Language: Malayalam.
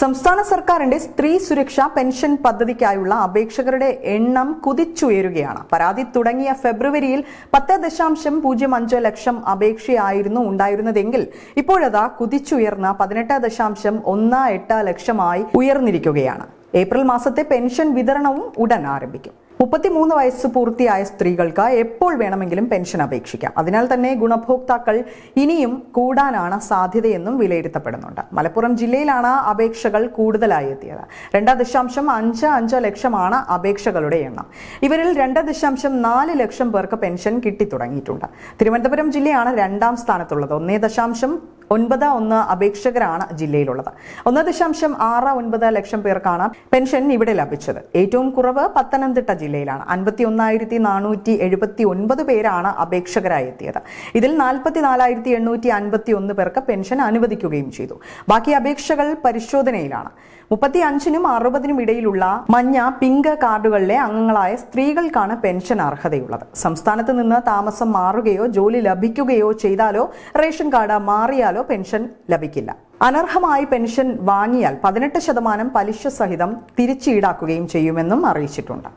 സംസ്ഥാന സർക്കാരിന്റെ സ്ത്രീ സുരക്ഷാ പെൻഷൻ പദ്ധതിക്കായുള്ള അപേക്ഷകരുടെ എണ്ണം കുതിച്ചുയരുകയാണ്. പരാതി തുടങ്ങിയ ഫെബ്രുവരിയിൽ 10.05 ലക്ഷം അപേക്ഷയായിരുന്നു ഉണ്ടായിരുന്നതെങ്കിൽ ഇപ്പോഴതാ കുതിച്ചുയർന്ന 18.18 ലക്ഷമായി ഉയർന്നിരിക്കുകയാണ്. ഏപ്രിൽ മാസത്തെ പെൻഷൻ വിതരണവും ഉടൻ ആരംഭിക്കും. 33 വയസ്സ് പൂർത്തിയായ സ്ത്രീകൾക്ക് എപ്പോൾ വേണമെങ്കിലും പെൻഷൻ അപേക്ഷിക്കാം. അതിനാൽ തന്നെ ഗുണഭോക്താക്കൾ ഇനിയും കൂടാനാണ് സാധ്യതയെന്നും വിലയിരുത്തപ്പെടുന്നുണ്ട്. മലപ്പുറം ജില്ലയിലാണ് അപേക്ഷകൾ കൂടുതലായി എത്തിയത്. 2.55 ലക്ഷമാണ് അപേക്ഷകളുടെ എണ്ണം. ഇവരിൽ 2.4 ലക്ഷം പേർക്ക് പെൻഷൻ കിട്ടിത്തുടങ്ങിയിട്ടുണ്ട്. തിരുവനന്തപുരം ജില്ലയാണ് രണ്ടാം സ്ഥാനത്തുള്ളത്. 1.91 അപേക്ഷകരാണ് ജില്ലയിലുള്ളത്. 1.69 ലക്ഷം പേർക്കാണ് പെൻഷൻ ഇവിടെ ലഭിച്ചത്. ഏറ്റവും കുറവ് പത്തനംതിട്ട ജില്ലയിലാണ്. 51,479 പേരാണ് അപേക്ഷകരായി എത്തിയത്. ഇതിൽ 44,851 പേർക്ക് പെൻഷൻ അനുവദിക്കുകയും ചെയ്തു. ബാക്കി അപേക്ഷകൾ പരിശോധനയിലാണ്. 35-നും 60-നും ഇടയിലുള്ള മഞ്ഞ, പിങ്ക് കാർഡുകളിലെ അംഗങ്ങളായ സ്ത്രീകൾക്കാണ് പെൻഷൻ അർഹതയുള്ളത്. സംസ്ഥാനത്ത് നിന്ന് താമസം മാറുകയോ ജോലി ലഭിക്കുകയോ ചെയ്താലോ റേഷൻ കാർഡ് മാറിയാലോ പെൻഷൻ ലഭിക്കില്ല. അനർഹമായി പെൻഷൻ വാങ്ങിയാൽ 18% പലിശ സഹിതം തിരിച്ച് ഈടാക്കുകയും ചെയ്യുമെന്നും അറിയിച്ചിട്ടുണ്ട്.